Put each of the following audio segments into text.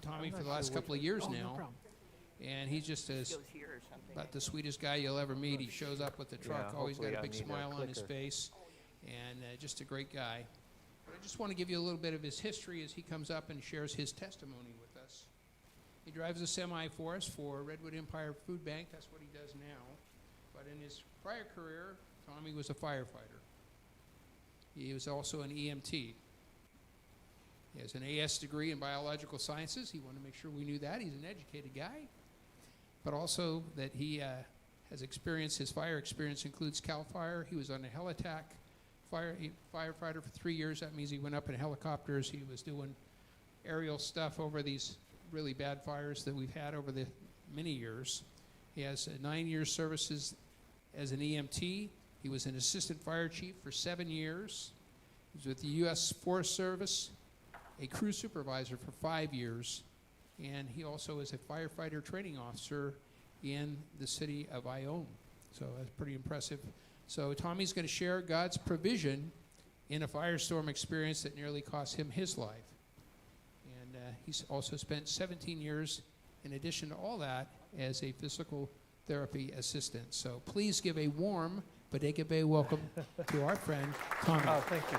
known Tommy for the last couple of years now. And he's just about the sweetest guy you'll ever meet. He shows up with the truck, always got a big smile on his face, and just a great guy. But I just want to give you a little bit of his history as he comes up and shares his testimony with us. He drives a semi for us for Redwood Empire Food Bank. That's what he does now. But in his prior career, Tommie was a firefighter. He was also an EMT. He has an AS degree in biological sciences. He wanted to make sure we knew that. He's an educated guy. But also that he has experience, his fire experience includes CAL FIRE. He was on a heli-tac firefighter for 3 years. That means he went up in helicopters. He was doing aerial stuff over these really bad fires that we've had over the many years. He has 9 years services as an EMT. He was an assistant fire chief for 7 years. He was with the U.S. Forest Service, a crew supervisor for 5 years, and he also is a firefighter training officer in the city of Ione. So that's pretty impressive. So Tommie's going to share God's provision in a firestorm experience that nearly cost him his life. And he's also spent 17 years, in addition to all that, as a physical therapy assistant. So please give a warm Bodega Bay welcome to our friend, Tommie. Oh, thank you.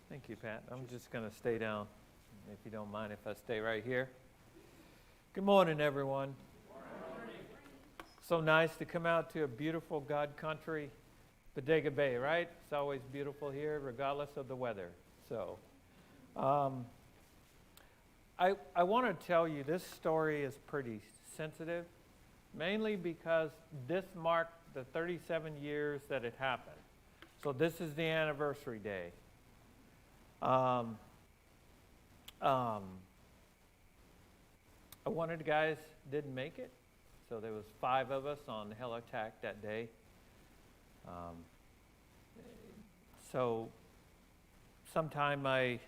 Thank you, Pat. I'm just going to stay down, if you don't mind if I stay right here. Good morning, everyone. Good morning. So nice to come out to a beautiful God country, Bodega Bay, right? It's always beautiful here, regardless of the weather. So, I want to tell you this story is pretty sensitive, mainly because this marked the 37 years that it happened. So this is the anniversary day. One of the guys didn't make it, so there was 5 of us on the heli-tac that day. So sometime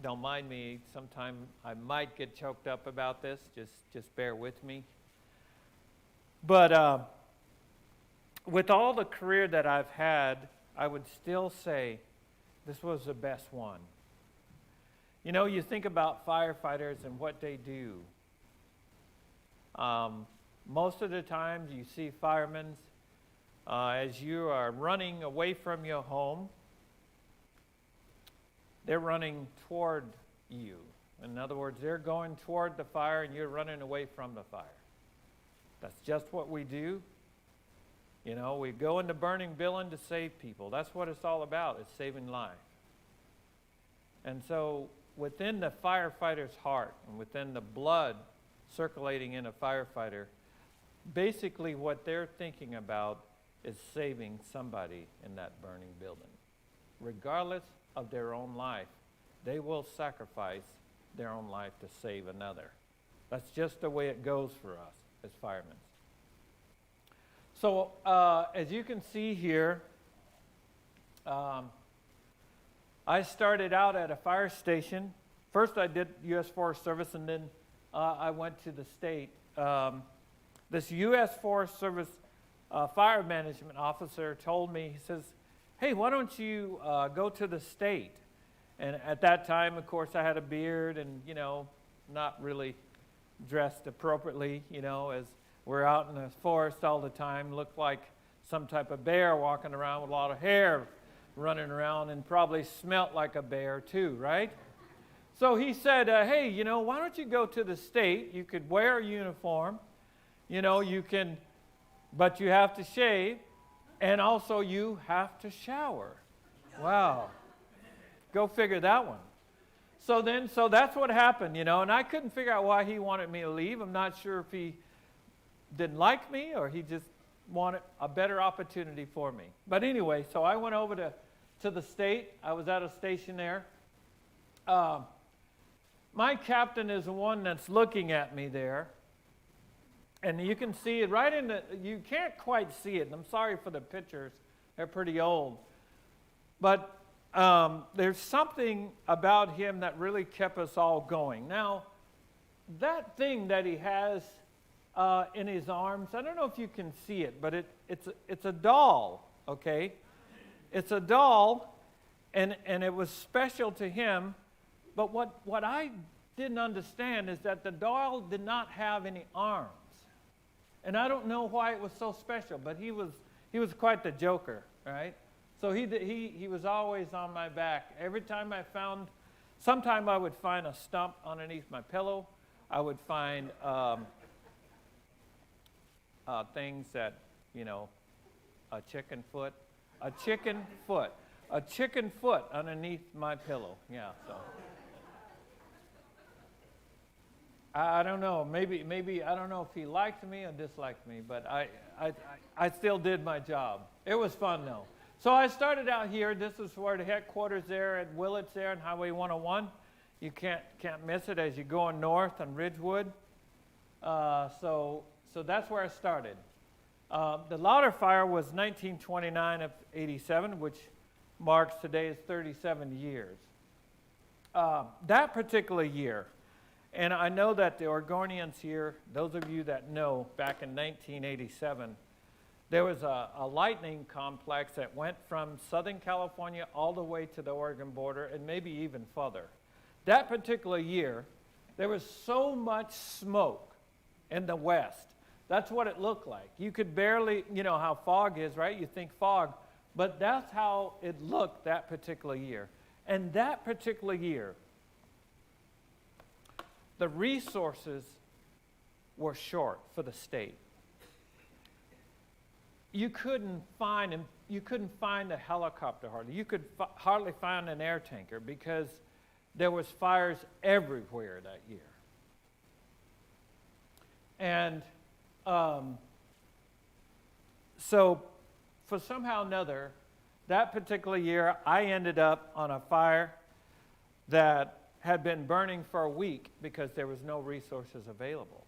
don't mind me, sometime I might get choked up about this, just bear with me. But with all the career that I've had, I would still say this was the best one. You know, you think about firefighters and what they do. Most of the times you see firemen as you are running away from your home, they're running toward you. In other words, they're going toward the fire and you're running away from the fire. That's just what we do. You know, we go into burning building to save people. That's what it's all about, is saving life. And so within the firefighter's heart and within the blood circulating in a firefighter, basically what they're thinking about is saving somebody in that burning building. Regardless of their own life, they will sacrifice their own life to save another. That's just the way it goes for us as firemen. So as you can see here, I started out at a fire station. First I did U.S. Forest Service, and then I went to the state. This U.S. Forest Service fire management officer told me, he says, hey, why don't you go to the state? And at that time, of course, I had a beard and, you know, not really dressed appropriately, you know, as we're out in the forest all the time, looked like some type of bear walking around with a lot of hair running around, and probably smelt like a bear too, right? So he said, hey, you know, why don't you go to the state? You could wear a uniform, you know, you can, but you have to shave, and also you have to shower. Wow. Go figure that one. So that's what happened, you know, and I couldn't figure out why he wanted me to leave. I'm not sure if he didn't like me or he just wanted a better opportunity for me. But anyway, so I went over to the state. I was at a station there. My captain is the one that's looking at me there. And you can see it right in the, you can't quite see it. And I'm sorry for the pictures. They're pretty old. But there's something about him that really kept us all going. Now, that thing that he has in his arms, I don't know if you can see it, but it's a doll. okay? It's a doll, and it was special to him, but what I didn't understand is that the doll did not have any arms. And I don't know why it was so special, but he was quite the joker, right? So he was always on my back. Every time sometime I would find a stump underneath my pillow. I would find things that, a chicken foot underneath my pillow. Yeah, so. I don't know. Maybe I don't know if he liked me or disliked me, but I still did my job. It was fun though. So I started out here. This is where the headquarters there at Willits there on Highway 101. You can't miss it as you're going north on Ridgewood. So that's where I started. The Lauder Fire was 1929 of 87, which marks today is 37 years. That particular year, and I know that the Oregonians here, those of you that know, back in 1987, there was a lightning complex that went from Southern California all the way to the Oregon border and maybe even further. That particular year, there was so much smoke in the west. That's what it looked like. You could barely, how fog is, right? You think fog, but that's how it looked that particular year. And that particular year, the resources were short for the state. You couldn't find a helicopter hardly. You could hardly find an air tanker because there was fires everywhere that year. And so for somehow or another, that particular year, I ended up on a fire that had been burning for a week because there was no resources available.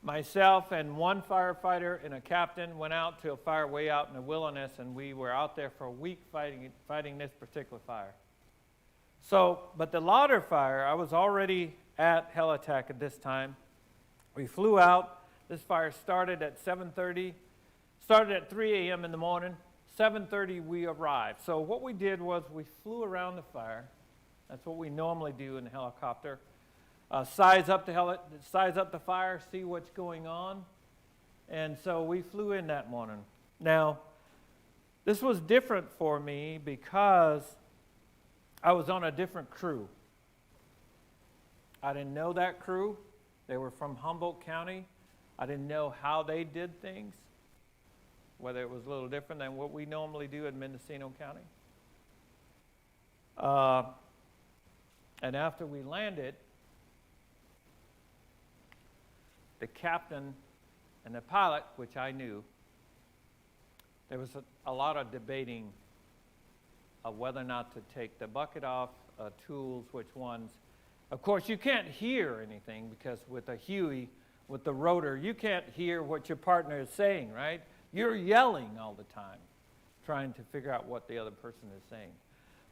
Myself and one firefighter and a captain went out to a fire way out in the wilderness, and we were out there for a week fighting this particular fire. So, but the Lauder Fire, I was already at Helitack at this time. We flew out. This fire started at 7:30, started at 3 a.m. in the morning. 7:30 we arrived. So what we did was we flew around the fire. That's what we normally do in a helicopter. Size up the fire, see what's going on. And so we flew in that morning. Now, this was different for me because I was on a different crew. I didn't know that crew. They were from Humboldt County. I didn't know how they did things, whether it was a little different than what we normally do in Mendocino County. And after we landed, the captain and the pilot, which I knew, there was a lot of debating of whether or not to take the bucket off, tools, which ones. Of course, you can't hear anything because with a Huey, with the rotor, you can't hear what your partner is saying, right? You're yelling all the time, trying to figure out what the other person is saying.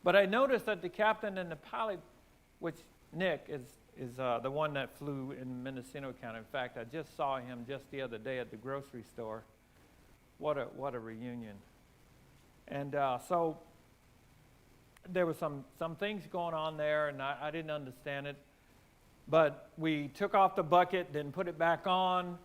But I noticed that the captain and the pilot, which Nick is the one that flew in Mendocino County. In fact, I just saw him just the other day at the grocery store. What a reunion. And so there were some things going on there, and I didn't understand it. But we took off the bucket, then put it back on,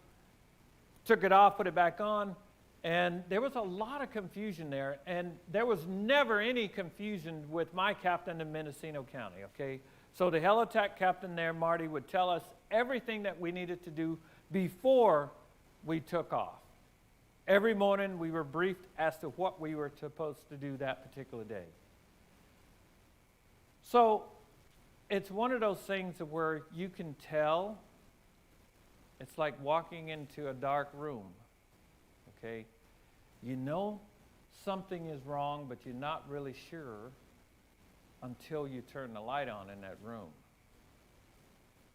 took it off, put it back on, and there was a lot of confusion there. And there was never any confusion with my captain in Mendocino County, okay? So the Helitack captain there, Marty, would tell us everything that we needed to do before we took off. Every morning we were briefed as to what we were supposed to do that particular day. So it's one of those things where you can tell. It's like walking into a dark room, okay? You know something is wrong, but you're not really sure until you turn the light on in that room.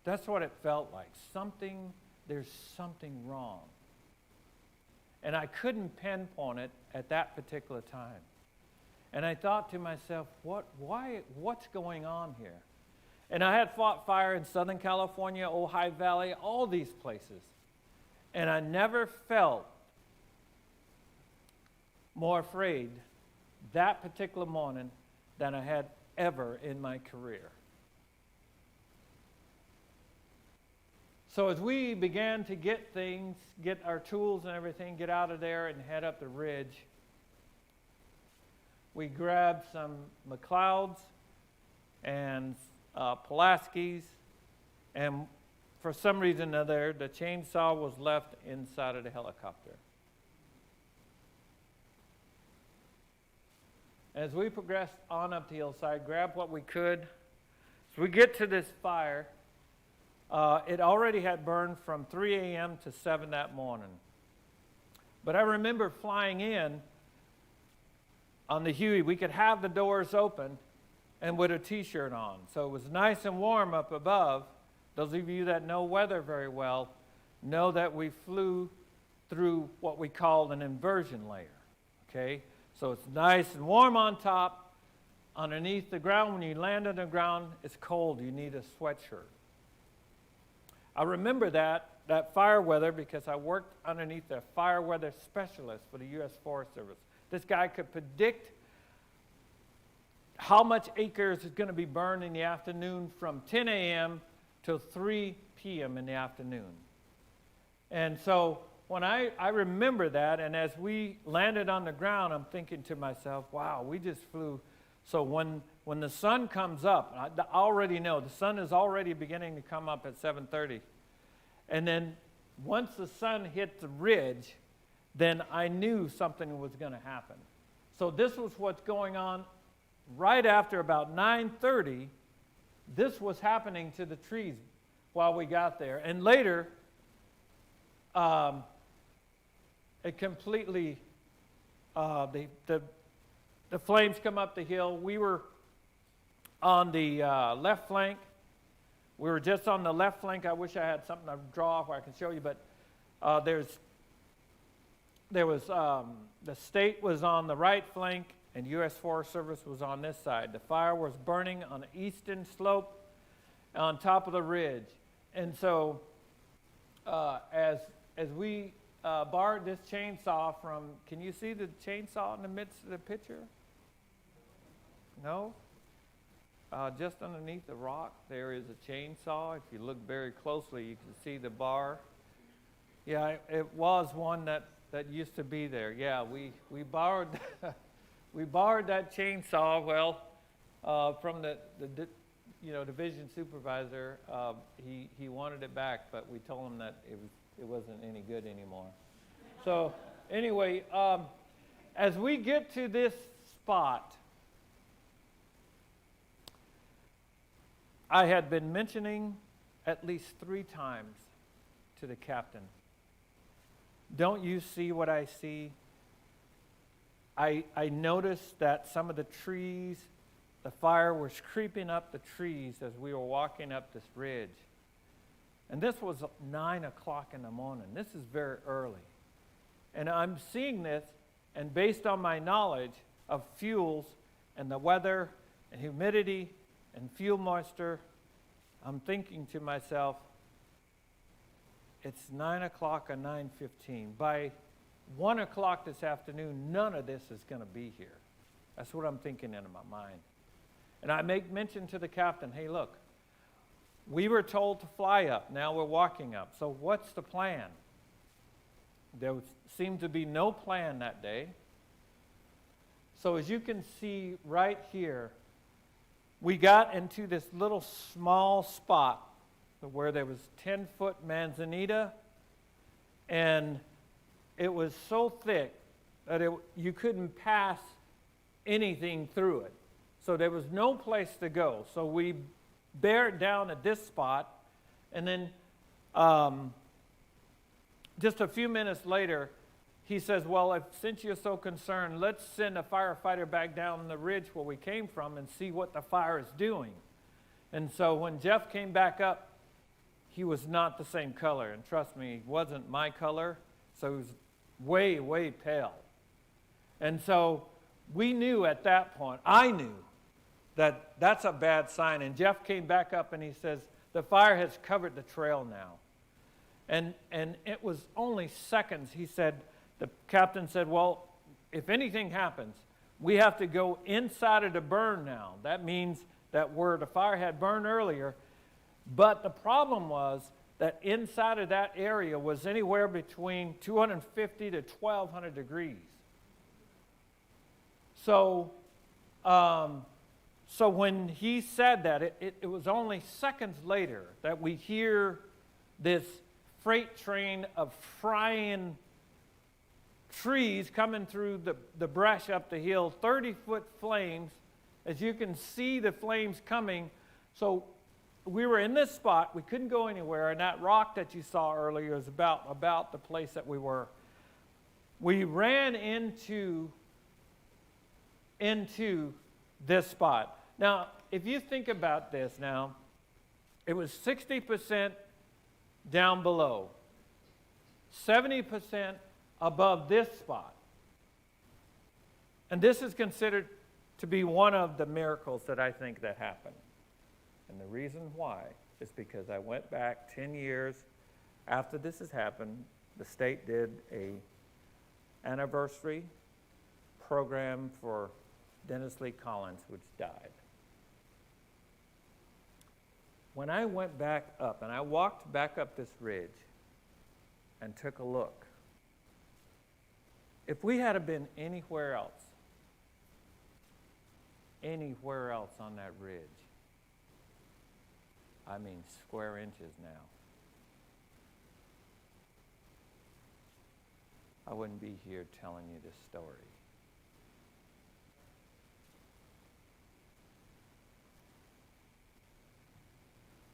That's what it felt like. There's something wrong. And I couldn't pinpoint it at that particular time. And I thought to myself, what's going on here? And I had fought fire in Southern California, Ojai Valley, all these places. And I never felt more afraid that particular morning than I had ever in my career. So as we began to get things, get our tools and everything, get out of there and head up the ridge, we grabbed some McLeods and Pulaskis, and for some reason or other, the chainsaw was left inside of the helicopter. As we progressed on up the hillside, grabbed what we could. So we get to this fire. It already had burned from 3 a.m. to 7 that morning. But I remember flying in on the Huey. We could have the doors open and with a T-shirt on. So it was nice and warm up above. Those of you that know weather very well know that we flew through what we call an inversion layer. Okay? So it's nice and warm on top. Underneath the ground, when you land on the ground, it's cold. You need a sweatshirt. I remember that fire weather because I worked underneath a fire weather specialist for the U.S. Forest Service. This guy could predict how much acres is going to be burned in the afternoon from 10 a.m. till 3 p.m. in the afternoon. And so when I remember that, and as we landed on the ground, I'm thinking to myself, wow, we just flew. So when the sun comes up, I already know the sun is already beginning to come up at 7:30. And then once the sun hit the ridge, then I knew something was going to happen. So this was what's going on right after about 9:30. This was happening to the trees while we got there. And later, it completely, the flames come up the hill. We were on the left flank. We were just on the left flank. I wish I had something to draw off where I can show you, but there was the state was on the right flank, and U.S. Forest Service was on this side. The fire was burning on the eastern slope on top of the ridge. And so as we borrowed this chainsaw from, can you see the chainsaw in the midst of the picture? No? Just underneath the rock, there is a chainsaw. If you look very closely, you can see the bar. Yeah, it was one that used to be there. Yeah, we borrowed we borrowed that chainsaw. Well, from the division supervisor. He wanted it back, but we told him that it wasn't any good anymore. So anyway, as we get to this spot, I had been mentioning at least 3 times to the captain, don't you see what I see? I noticed that some of the trees, the fire was creeping up the trees as we were walking up this ridge. And this was 9 o'clock in the morning. This is very early. And I'm seeing this, and based on my knowledge of fuels and the weather and humidity and fuel moisture, I'm thinking to myself, it's 9 o'clock or 9:15. By 1 o'clock this afternoon, none of this is going to be here. That's what I'm thinking in my mind. And I make mention to the captain, hey, look, we were told to fly up. Now we're walking up. So what's the plan? There seemed to be no plan that day. So as you can see right here, we got into this little small spot where there was 10-foot manzanita, and it was so thick that you couldn't pass anything through it. So there was no place to go. So we bared down at this spot, and then just a few minutes later, he says, well, since you're so concerned, let's send a firefighter back down the ridge where we came from and see what the fire is doing. And so when Jeff came back up, he was not the same color. And trust me, he wasn't my color, so he was way, way pale. And so we knew at that point, I knew that that's a bad sign. And Jeff came back up and he says, the fire has covered the trail now. And it was only seconds. He said, the captain said, well, if anything happens, we have to go inside of the burn now. That means that where the fire had burned earlier, but the problem was that inside of that area was anywhere between 250 to 1,200 degrees. So when he said that, it was only seconds later that we hear this freight train of frying trees coming through the brush up the hill, 30-foot flames. As you can see the flames coming. So we were in this spot. We couldn't go anywhere, and that rock that you saw earlier is about the place that we were. We ran into this spot. Now, if you think about this now, it was 60% down below, 70% above this spot. And this is considered to be one of the miracles that I think that happened. And the reason why is because I went back 10 years after this has happened. The state did a anniversary program for Dennis Lee Collins, which died. When I went back up, and I walked back up this ridge and took a look, if we had been anywhere else on that ridge, I mean square inches now, I wouldn't be here telling you this story.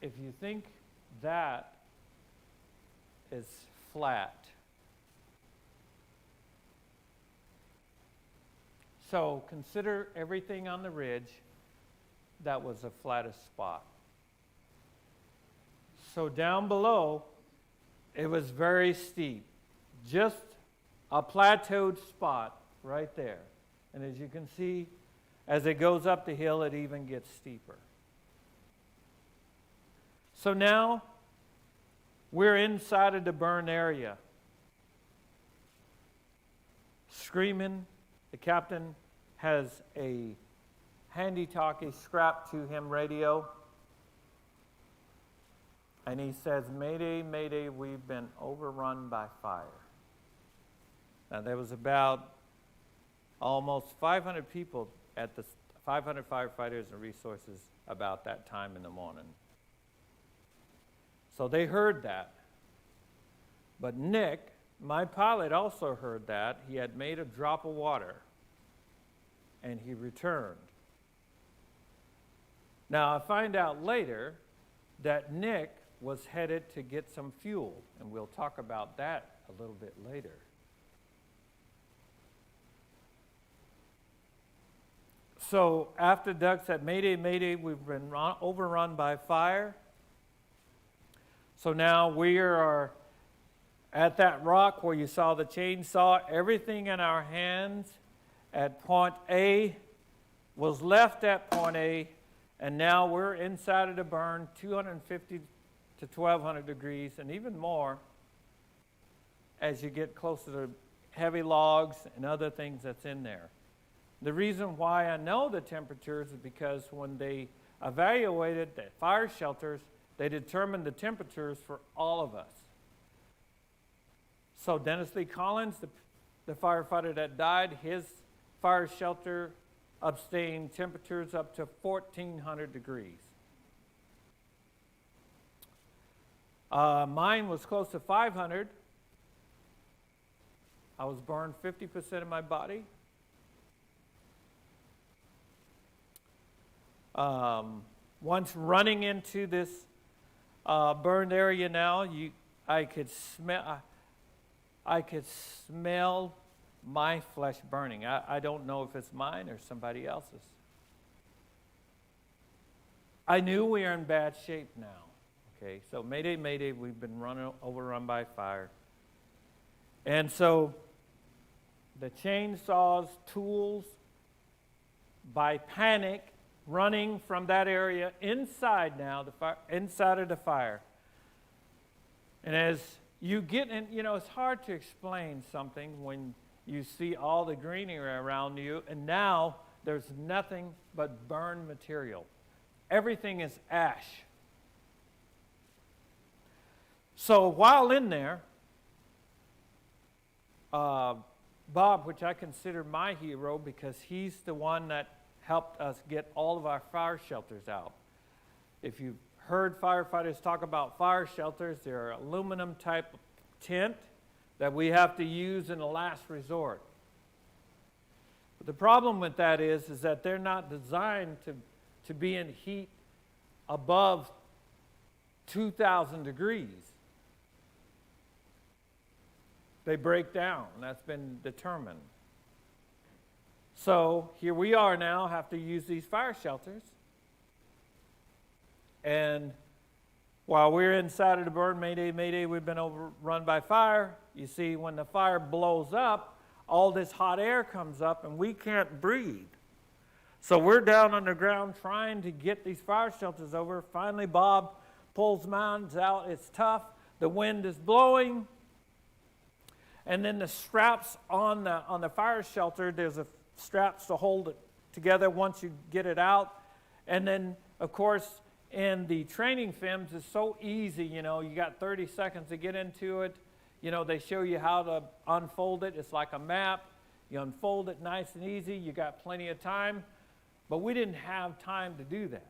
If you think that is flat, so consider everything on the ridge that was the flattest spot. So down below, it was very steep, just a plateaued spot right there. And as you can see, as it goes up the hill, it even gets steeper. So now we're inside of the burn area, screaming. The captain has a handy-talkie strapped to him radio, and he says, "Mayday, mayday, we've been overrun by fire." Now there was about almost 500 people at the 500 firefighters and resources about that time in the morning. So they heard that. But Nick, my pilot, also heard that. He had made a drop of water, and he returned. Now, I find out later that Nick was headed to get some fuel, and we'll talk about that a little bit later. So after Doug said, "Mayday, mayday, we've been overrun by fire," so now we are at that rock where you saw the chainsaw. Everything in our hands at point A was left at point A, and now we're inside of the burn, 250 to 1,200 degrees, and even more as you get closer to heavy logs and other things that's in there. The reason why I know the temperatures is because when they evaluated the fire shelters, they determined the temperatures for all of us. So Dennis Lee Collins, the firefighter that died, his fire shelter abstained temperatures up to 1,400 degrees. Mine was close to 500. I was burned 50% of my body. Once running into this burned area now, I could smell my flesh burning. I don't know if it's mine or somebody else's. I knew we were in bad shape now. Okay, so mayday, mayday, we've been overrun by fire. And so the chainsaws, tools, by panic, running from that area inside now, inside of the fire. And as you get in, it's hard to explain something when you see all the greenery around you, and now there's nothing but burned material. Everything is ash. So while in there, Bob, which I consider my hero because he's the one that helped us get all of our fire shelters out. If you've heard firefighters talk about fire shelters, they're aluminum type tent that we have to use in the last resort. But the problem with that is that they're not designed to be in heat above 2,000 degrees. They break down. That's been determined. So here we are now, have to use these fire shelters. And while we're inside of the burn, mayday, mayday, we've been overrun by fire. You see, when the fire blows up, all this hot air comes up and we can't breathe. So we're down on the ground trying to get these fire shelters over. Finally, Bob pulls mines out. It's tough. The wind is blowing. And then the straps on the fire shelter, there's straps to hold it together once you get it out. And then, of course, in the training films, it's so easy, you got 30 seconds to get into it. They show you how to unfold it. It's like a map. You unfold it nice and easy. You got plenty of time. But we didn't have time to do that.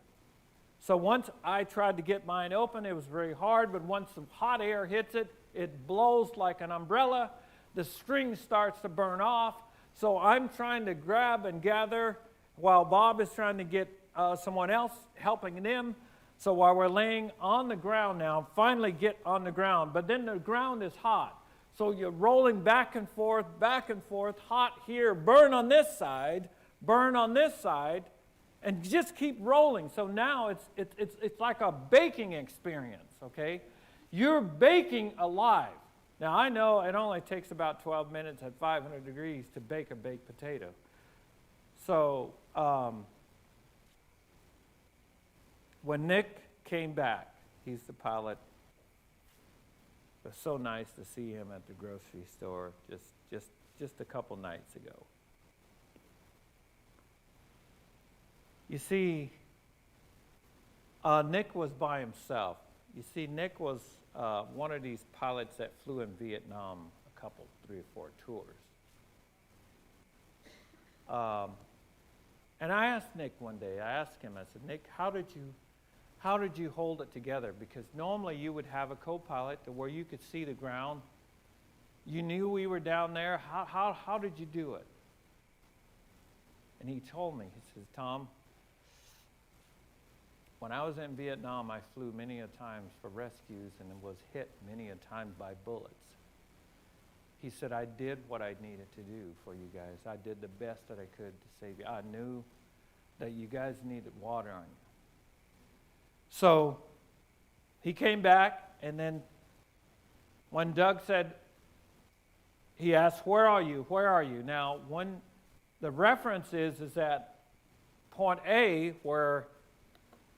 So once I tried to get mine open, it was very hard. But once some hot air hits it, it blows like an umbrella. The string starts to burn off. So I'm trying to grab and gather while Bob is trying to get someone else helping them. So while we're laying on the ground now, finally get on the ground. But then the ground is hot. So you're rolling back and forth, hot here, burn on this side, and just keep rolling. So now it's like a baking experience, okay? You're baking alive. Now I know it only takes about 12 minutes at 500 degrees to bake a baked potato. So when Nick came back, he's the pilot. It was so nice to see him at the grocery store just a couple nights ago. You see, Nick was by himself. You see, Nick was one of these pilots that flew in Vietnam a couple, 3 or 4 tours. And I asked Nick one day, I said, Nick, how did you hold it together? Because normally you would have a co-pilot to where you could see the ground. You knew we were down there. How did you do it? And he told me, he says, Tom, when I was in Vietnam, I flew many a times for rescues and was hit many a time by bullets. He said, I did what I needed to do for you guys. I did the best that I could to save you. I knew that you guys needed water on you. So he came back, and then when Doug said, he asked, where are you? Where are you? Now, when the reference is that point A, where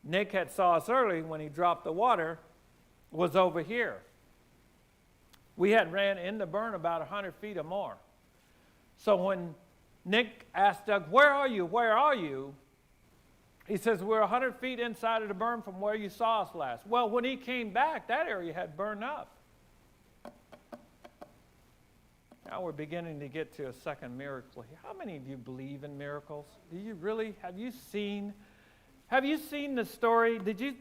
Nick had saw us early when he dropped the water, was over here. We had ran in the burn about 100 feet or more. So when Nick asked Doug, where are you? Where are you? He says, we're 100 feet inside of the burn from where you saw us last. Well, when he came back, that area had burned up. Now we're beginning to get to a second miracle here. How many of you believe in miracles? Do you really? Have you seen the story? Did you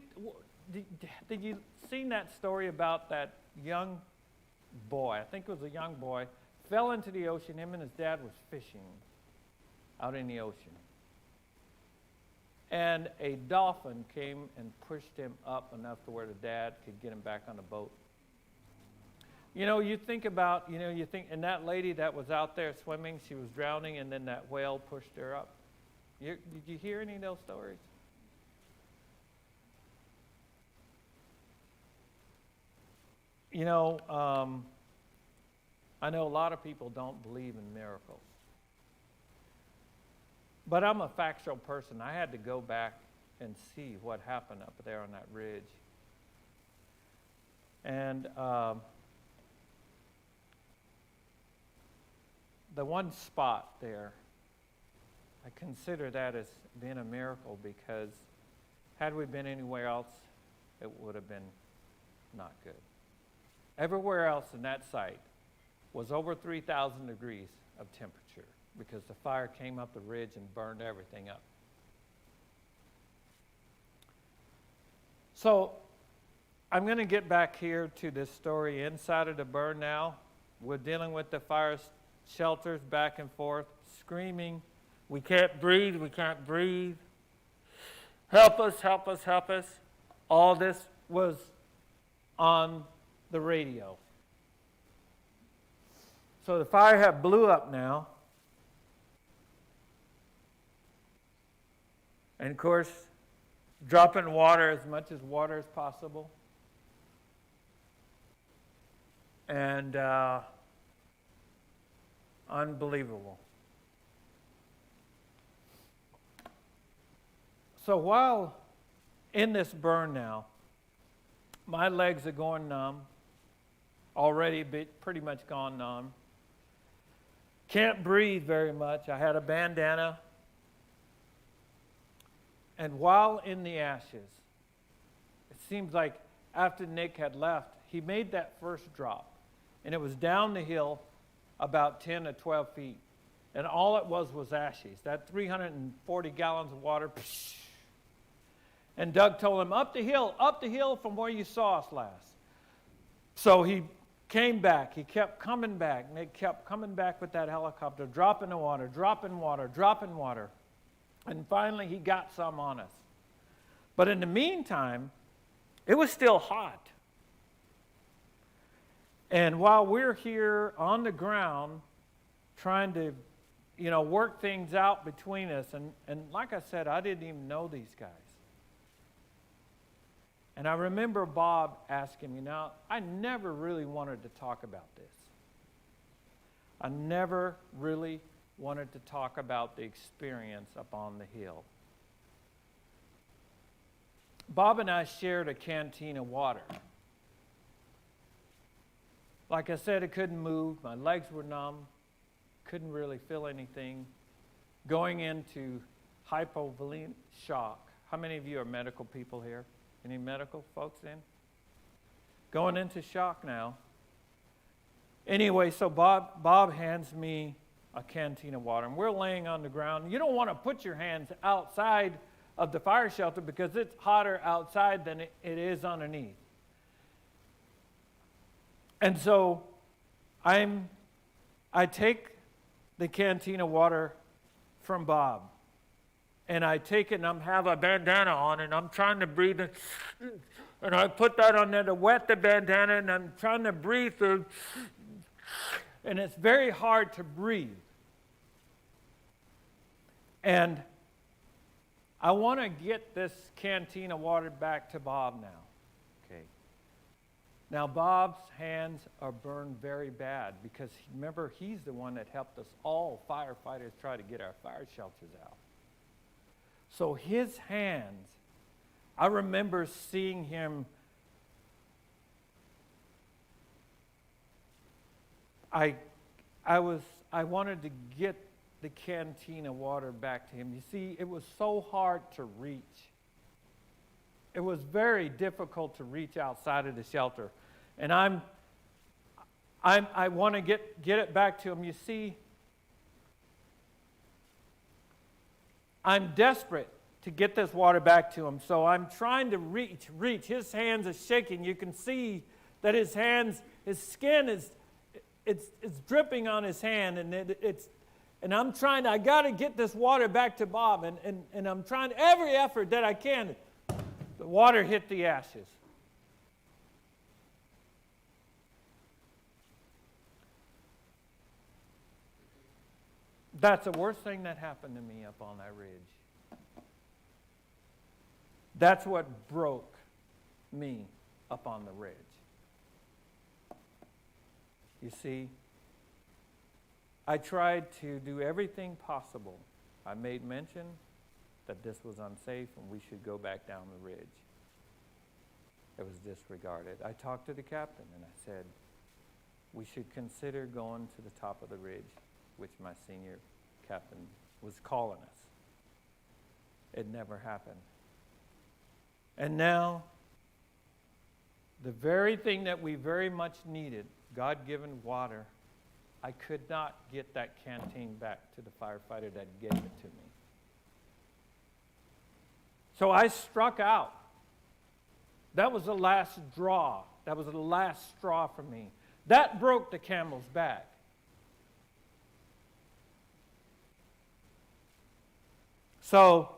seen that story about that young boy? I think it was a young boy, fell into the ocean. Him and his dad was fishing out in the ocean. And a dolphin came and pushed him up enough to where the dad could get him back on the boat. You think about, and that lady that was out there swimming, she was drowning, and then that whale pushed her up. Did you hear any of those stories? I know a lot of people don't believe in miracles. But I'm a factual person. I had to go back and see what happened up there on that ridge. And the one spot there, I consider that as being a miracle, because had we been anywhere else, it would have been not good. Everywhere else in that site was over 3,000 degrees of temperature, because the fire came up the ridge and burned everything up. So I'm going to get back here to this story inside of the burn now. We're dealing with the fire shelters back and forth, screaming, "We can't breathe, we can't breathe. Help us, help us, help us." All this was on the radio. So the fire had blew up now. And of course, dropping water, as much as water as possible. And unbelievable. So while in this burn now, my legs are going numb, already pretty much gone numb. Can't breathe very much. I had a bandana. And while in the ashes, it seems like after Nick had left, he made that first drop. And it was down the hill about 10 to 12 feet. And all it was ashes. That 340 gallons of water. Psh. And Doug told him, up the hill from where you saw us last. So he came back. He kept coming back. Nick kept coming back with that helicopter, dropping the water, dropping water, dropping water. And finally, he got some on us. But in the meantime, it was still hot. And while we're here on the ground trying to, work things out between us, and like I said, I didn't even know these guys. And I remember Bob asking me, now, I never really wanted to talk about this. I never really wanted to talk about the experience up on the hill. Bob and I shared a canteen of water. Like I said, I couldn't move. My legs were numb. Couldn't really feel anything. Going into hypovolemic shock. How many of you are medical people here? Any medical folks in? Going into shock now. Anyway, so Bob hands me a canteen of water, and we're laying on the ground. You don't want to put your hands outside of the fire shelter because it's hotter outside than it is underneath. And so I take the canteen of water from Bob, and I take it and I have a bandana on, and I'm trying to breathe, and I put that on there to wet the bandana, and I'm trying to breathe through. And it's very hard to breathe. And I want to get this canteen of water back to Bob now. Okay. Now, Bob's hands are burned very bad because, remember, he's the one that helped us all firefighters try to get our fire shelters out. So his hands, I remember seeing him. I wanted to get the canteen of water back to him. You see, it was so hard to reach. It was very difficult to reach outside of the shelter. And I want to get it back to him. You see, I'm desperate to get this water back to him. So I'm trying to reach. His hands are shaking. You can see that his skin is dripping on his hand, and I'm trying. I got to get this water back to Bob, and I'm trying every effort that I can. The water hit the ashes. That's the worst thing that happened to me up on that ridge. That's what broke me up on the ridge. You see, I tried to do everything possible. I made mention that this was unsafe and we should go back down the ridge. It was disregarded. I talked to the captain and I said, we should consider going to the top of the ridge. which my senior captain was calling us. It never happened. And now, the very thing that we very much needed, God-given water, I could not get that canteen back to the firefighter that gave it to me. So I struck out. That was the last draw. That was the last straw for me. That broke the camel's back. So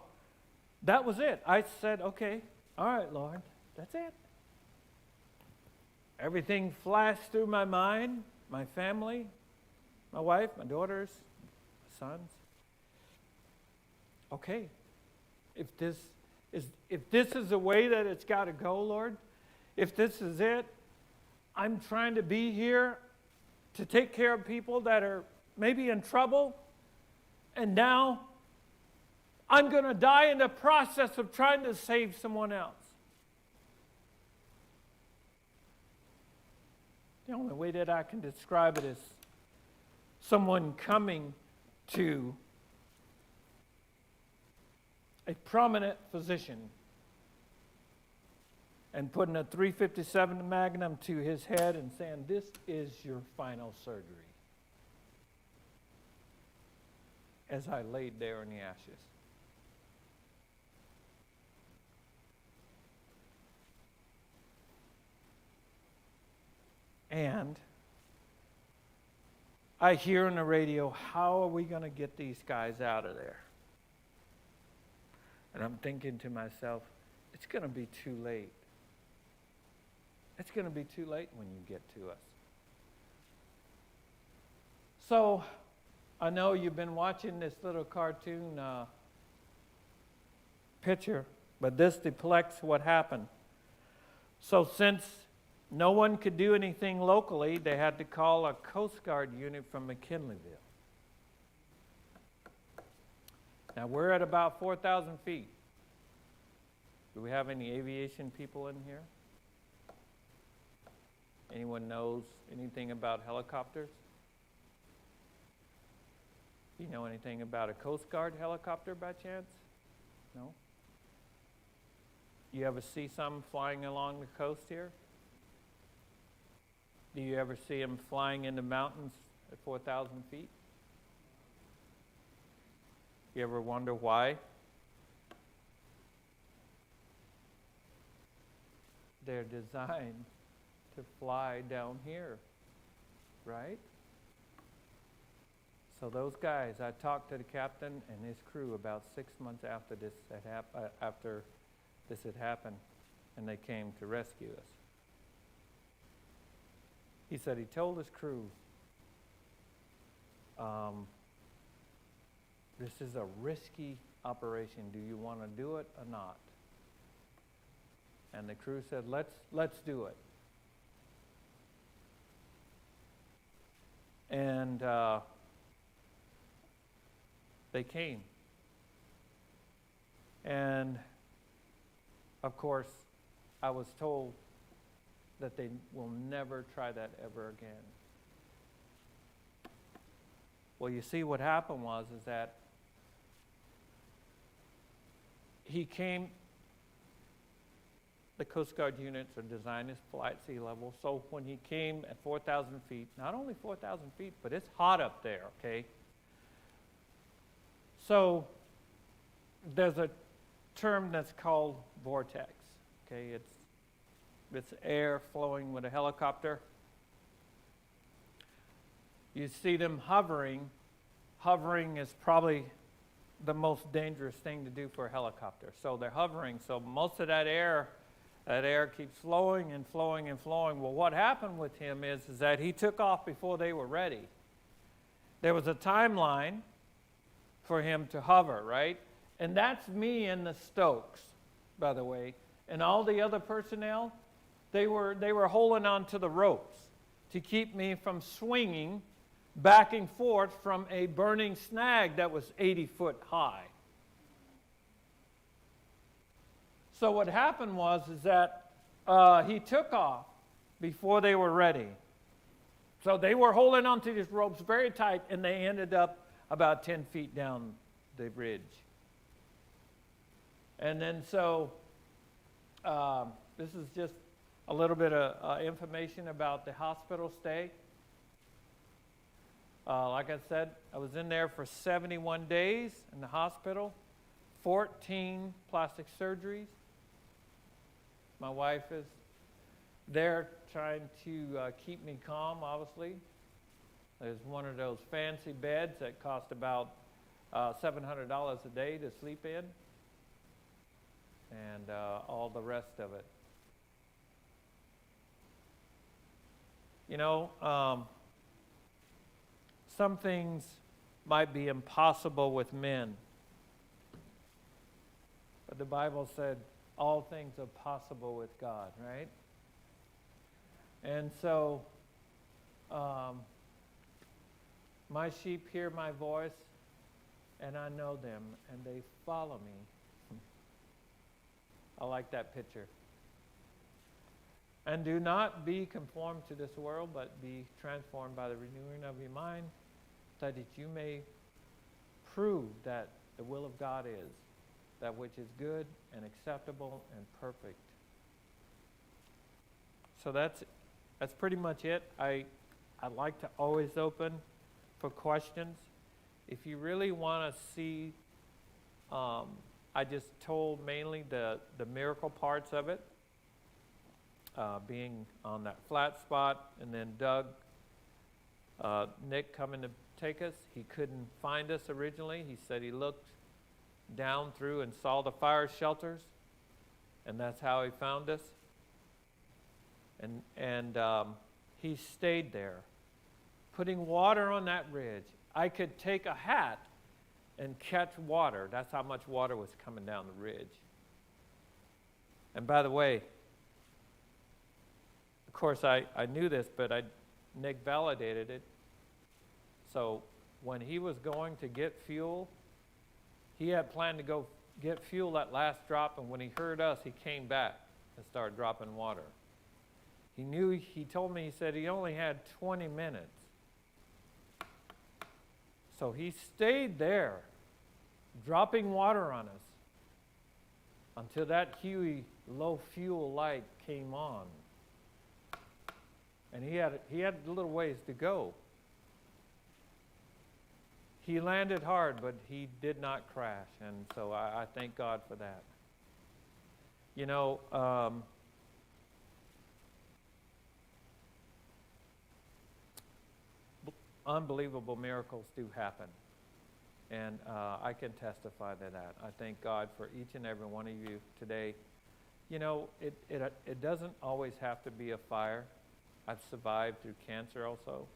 that was it. I said, okay, all right, Lord, that's it. Everything flashed through my mind, my family, my wife, my daughters, my sons. Okay, if this is the way that it's got to go, Lord, if this is it, I'm trying to be here to take care of people that are maybe in trouble, and now I'm going to die in the process of trying to save someone else. The only way that I can describe it is someone coming to a prominent physician and putting a .357 Magnum to his head and saying, "This is your final surgery." As I laid there in the ashes. And I hear on the radio, how are we going to get these guys out of there? And I'm thinking to myself, it's going to be too late. It's going to be too late when you get to us. So, I know you've been watching this little cartoon picture, but this depicts what happened. So since no one could do anything locally, they had to call a Coast Guard unit from McKinleyville. Now we're at about 4,000 feet. Do we have any aviation people in here? Anyone knows anything about helicopters? Do you know anything about a Coast Guard helicopter by chance? No? You ever see some flying along the coast here? Do you ever see them flying in the mountains at 4,000 feet? You ever wonder why? They're designed to fly down here, right? So those guys, I talked to the captain and his crew about 6 months after this had happened, and they came to rescue us. He said he told his crew, this is a risky operation. Do you want to do it or not? And the crew said, let's do it. And they came. And of course, I was told that they will never try that ever again. Well, you see, what happened is that he came, the Coast Guard units are designed to fly at sea level, so when he came at 4,000 feet, not only 4,000 feet, but it's hot up there, okay? So there's a term that's called vortex, okay? It's air flowing with a helicopter. You see them hovering. Hovering is probably the most dangerous thing to do for a helicopter. So they're hovering, so most of that air keeps flowing and flowing and flowing. Well, what happened with him is that he took off before they were ready. There was a timeline for him to hover, right? And that's me and the Stokes, by the way. And all the other personnel, they were holding on to the ropes to keep me from swinging back and forth from a burning snag that was 80 foot high. So what happened is that he took off before they were ready. So they were holding onto these ropes very tight, and they ended up about 10 feet down the ridge. And then so this is just a little bit of information about the hospital stay. Like I said, I was in there for 71 days in the hospital, 14 plastic surgeries. My wife is there trying to keep me calm, obviously. There's one of those fancy beds that cost about $700 a day to sleep in, and all the rest of it. You know, some things might be impossible with men, but the Bible said all things are possible with God, right? And so my sheep hear my voice, and I know them, and they follow me. I like that picture. And do not be conformed to this world, but be transformed by the renewing of your mind, so that you may prove that the will of God is that which is good and acceptable and perfect. So that's pretty much it. I like to always open for questions. If you really want to see, I just told mainly the miracle parts of it, being on that flat spot, and then Doug, Nick coming to take us. He couldn't find us originally. He said he looked down through and saw the fire shelters, and that's how he found us. And he stayed there, putting water on that ridge. I could take a hat and catch water. That's how much water was coming down the ridge. And by the way, of course, I knew this, but Nick validated it. So when he was going to get fuel, he had planned to go get fuel that last drop, and when he heard us, he came back and started dropping water. He told me, he said he only had 20 minutes. So he stayed there, dropping water on us until that Huey low fuel light came on. And he had a little ways to go. He landed hard, but he did not crash, and so I thank God for that. You know, unbelievable miracles do happen, and I can testify to that. I thank God for each and every one of you today. You know, it doesn't always have to be a fire. I've survived through cancer also,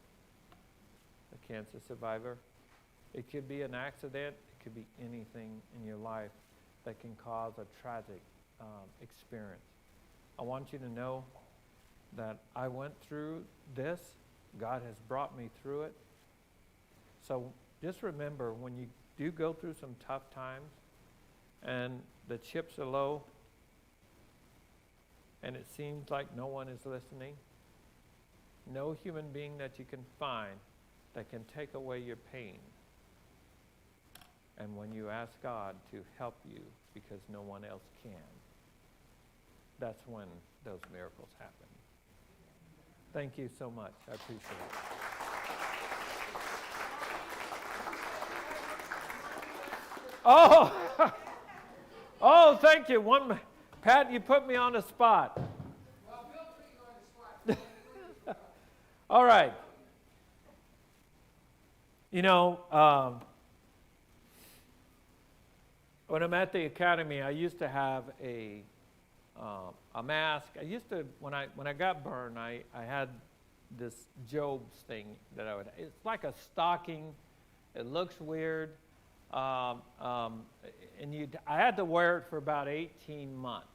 a cancer survivor. It could be an accident. It could be anything in your life that can cause a tragic experience. I want you to know that I went through this. God has brought me through it. So just remember, when you do go through some tough times and the chips are low and it seems like no one is listening, no human being that you can find that can take away your pain. And when you ask God to help you because no one else can, that's when those miracles happen. Thank you so much. I appreciate it. Oh, oh, thank you. Pat, you put me on the spot. Well, Bill put you on the spot. All right. You know, when I'm at the academy, I used to have a mask. I used to, when I got burned, I had this Job's thing that I would. It's like a stocking. It looks weird, and I had to wear it for about 18 months.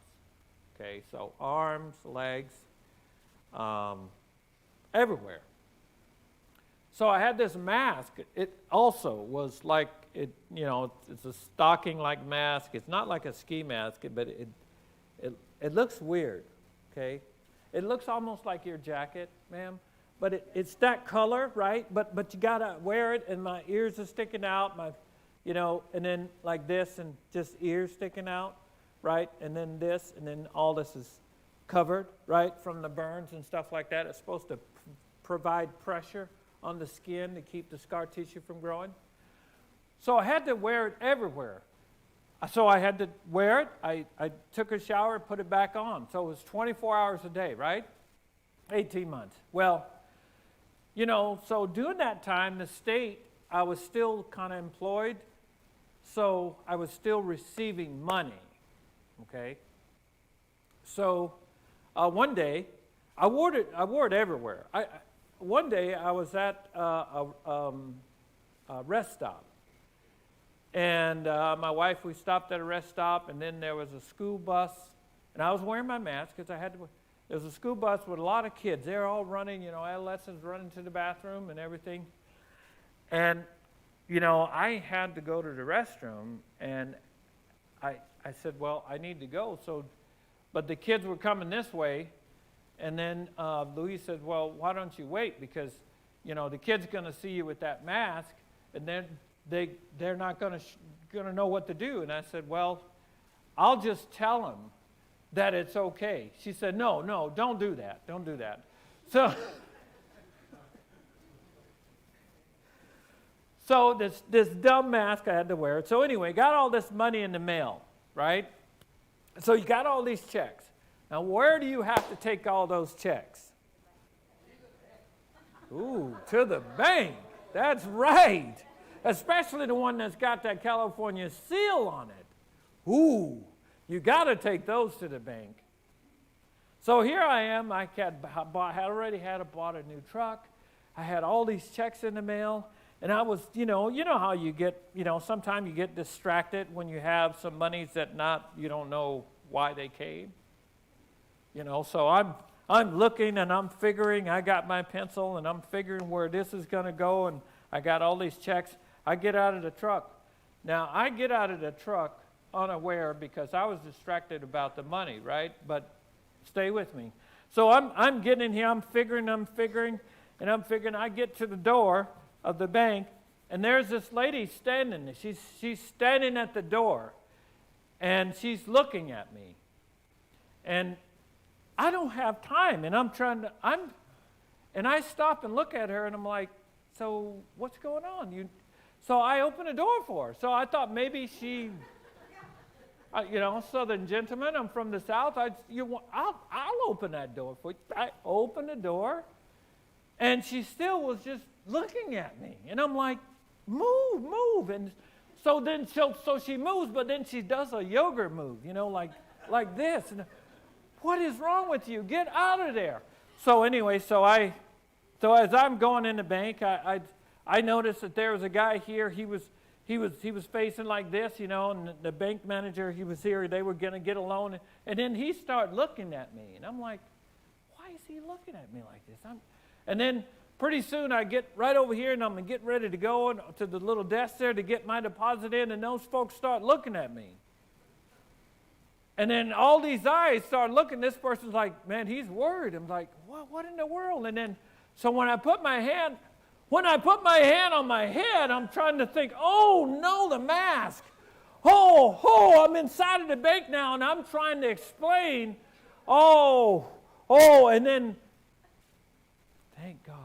Okay, so arms, legs, everywhere. So I had this mask. It also was like it. You know, it's a stocking-like mask. It's not like a ski mask, but it looks weird. Okay, it looks almost like your jacket, ma'am, but it's that color, right? But you gotta wear it, and my ears are sticking out, and then like this, and just ears sticking out, right? And then this, and then all this is covered, right, from the burns and stuff like that. It's supposed to provide pressure on the skin to keep the scar tissue from growing. So I had to wear it everywhere. So I had to wear it. I took a shower, put it back on. So it was 24 hours a day, right? 18 months. Well, so during that time, the state, I was still kind of employed, so I was still receiving money, okay? So one day, I wore it everywhere. One day, I was at a rest stop, and my wife, we stopped at a rest stop, and then there was a school bus, and I was wearing my mask because I had to. There was a school bus with a lot of kids. They're all running, adolescents running to the bathroom and everything. And, I had to go to the restroom, and I said, well, I need to go. But the kids were coming this way, and then Louise said, well, why don't you wait? Because, the kid's going to see you with that mask, and then they're not going to know what to do. And I said, well, I'll just tell them that it's okay. She said, no, don't do that. Don't do that. So this dumb mask, I had to wear it. So anyway, got all this money in the mail, right? So you got all these checks. Now, where do you have to take all those checks? Ooh, to the bank. That's right. Especially the one that's got that California seal on it. Ooh. You got to take those to the bank. So here I am. I had already bought a new truck. I had all these checks in the mail. And I was, you know how you get, sometimes you get distracted when you have some monies that you don't know why they came. So I'm looking and I'm figuring. I got my pencil and I'm figuring where this is going to go. And I got all these checks. I get out of the truck. Now, I get out of the truck unaware because I was distracted about the money, right? But stay with me. So I'm getting in here, I'm figuring. I get to the door of the bank, and there's this lady standing there. She's standing at the door, and she's looking at me. And I don't have time, and and I stop and look at her, and I'm like, so what's going on? So I open the door for her. So I thought maybe she... Southern gentleman, I'm from the South. I'll open that door for you. I opened the door, and she still was just looking at me. And I'm like, move. And so she moves, but then she does a yoga move, like this. And what is wrong with you? Get out of there. So anyway, so as I'm going in the bank, I noticed that there was a guy here. He was facing like this, and the bank manager, he was here. They were going to get a loan. And then he started looking at me. And I'm like, why is he looking at me like this? And then pretty soon I get right over here, and I'm going to get ready to go to the little desk there to get my deposit in. And those folks start looking at me. And then all these eyes start looking. This person's like, man, he's worried. I'm like, what in the world? And then, so when I put my hand on my head, I'm trying to think, oh, no, the mask. I'm inside of the bank now, and I'm trying to explain, and then, thank God,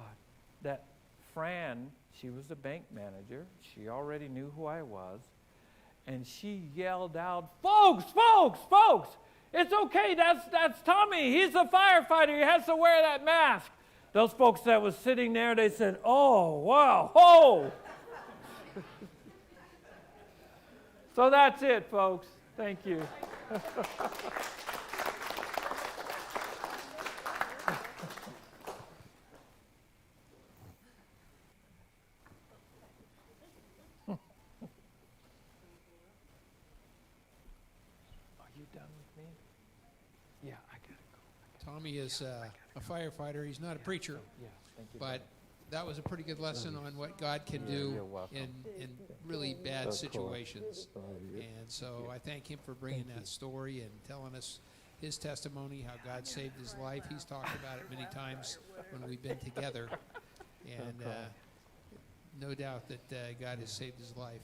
that Fran, she was the bank manager. She already knew who I was, and she yelled out, folks, it's okay, that's Tommie. He's a firefighter. He has to wear that mask. Those folks that was sitting there, they said, oh, wow, So that's it, folks. Thank you. Tommie is a firefighter. He's not a preacher, but that was a pretty good lesson on what God can do in really bad situations. And so I thank him for bringing that story and telling us his testimony, how God saved his life. He's talked about it many times when we've been together. And no doubt that God has saved his life.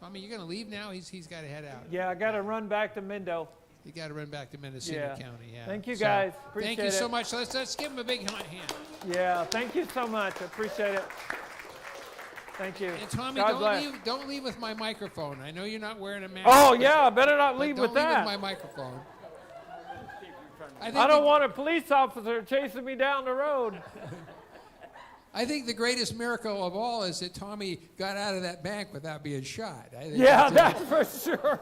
Tommie, you're going to leave now? He's got to head out. Yeah, I got to run back to Mendo. You got to run back to Mendocino County. Yeah. Thank you, guys. So, appreciate thank you it. so much. Let's give him a big hand. Yeah, thank you so much. I appreciate it. Thank you. And Tommie, don't leave with my microphone. I know you're not wearing a mask. Oh yeah, I better not leave with that. Don't leave with my microphone. I don't want a police officer chasing me down the road. I think the greatest miracle of all is that Tommie got out of that bank without being shot. Yeah, that's for sure.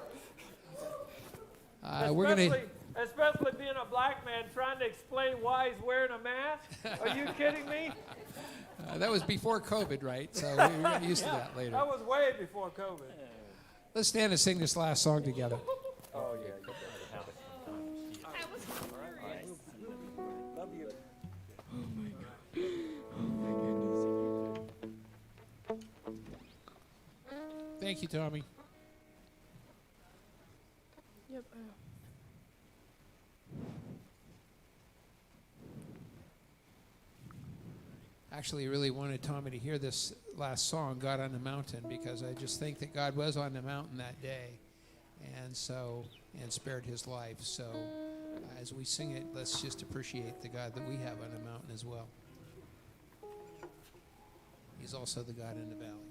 Especially being a black man trying to explain why he's wearing a mask. Are you kidding me? That was before COVID, right? So we got used to that later. That was way before COVID. Let's stand and sing this last song together. Oh, yeah. You better have it sometimes. That was All right. Love you. Oh, my God. Oh, my goodness. Thank you, Tommie. Yep. Actually, I really wanted Tommie to hear this last song, God on the Mountain, because I just think that God was on the mountain that day and spared his life. So as we sing it, let's just appreciate the God that we have on the mountain as well. He's also the God in the valley.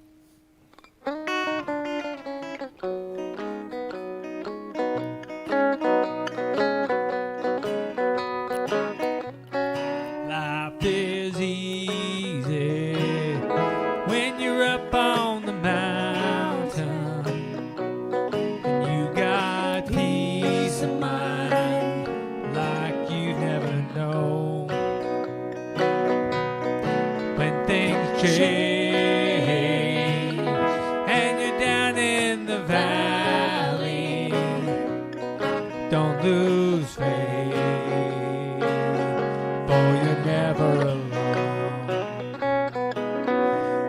Life is easy when you're up on the mountain and you got peace of mind like you never know. When things change and you're down in the valley, don't lose faith, for you're never alone.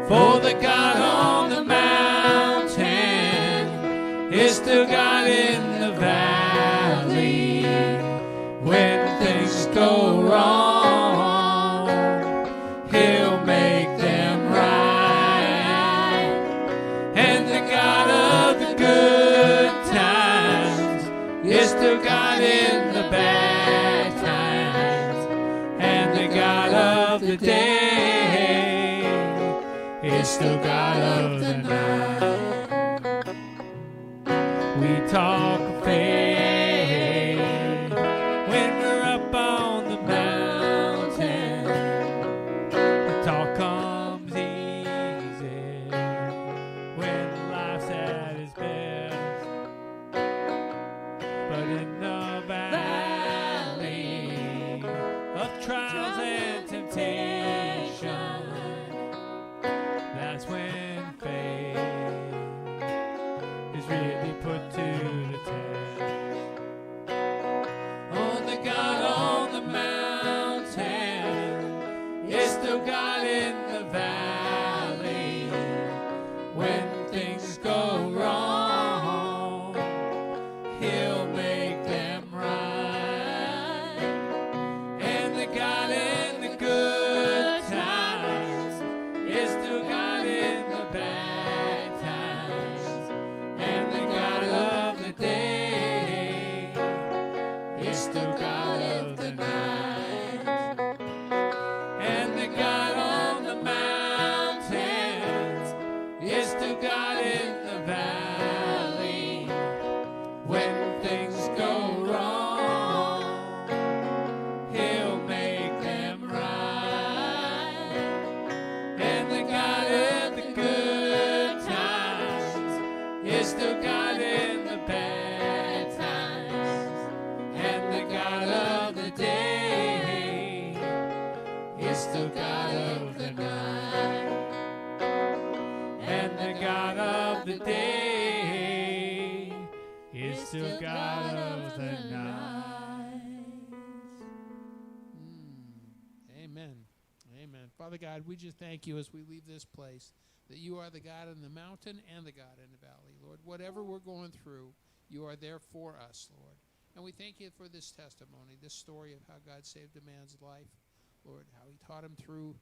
For the God on the mountain is still God in the valley. When things go wrong, he'll make them right. And the God of the good times is still God in the bad times. And the God of the day is still God of the night. We talk of faith when we're up on the mountain. The talk comes easy when life's at its best. But in the valley of trials and temptation, that's when faith is really put to the test. Oh, the God on the mountain is still God in the valley. When things go wrong, he'll make them right. And the God in the good times is still God in the bad times. And the God of the day is still God of the night. And the God on the mountains is still God in the valley. When things go wrong, he'll make them right. And the God of the good times is still God in the bad times. And the God of the day is still God of the night. And the God of the day is still God of the night. Amen. Amen. Father God, we just thank you as we leave this place that you are the God in the mountain and the God in the valley, Lord. Whatever we're going through, you are there for us, Lord. And we thank you for this testimony, this story of how God saved a man's life, Lord, how he taught him through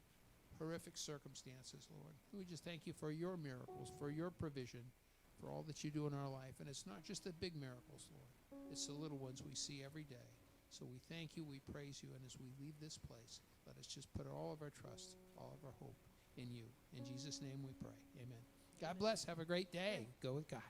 horrific circumstances, Lord. We just thank you for your miracles, for your provision, for all that you do in our life. And it's not just the big miracles, Lord. It's the little ones we see every day. So we thank you, we praise you, and as we leave this place, let us just put all of our trust, all of our hope in you. In Jesus' name we pray. Amen. God bless. Have a great day. Go with God.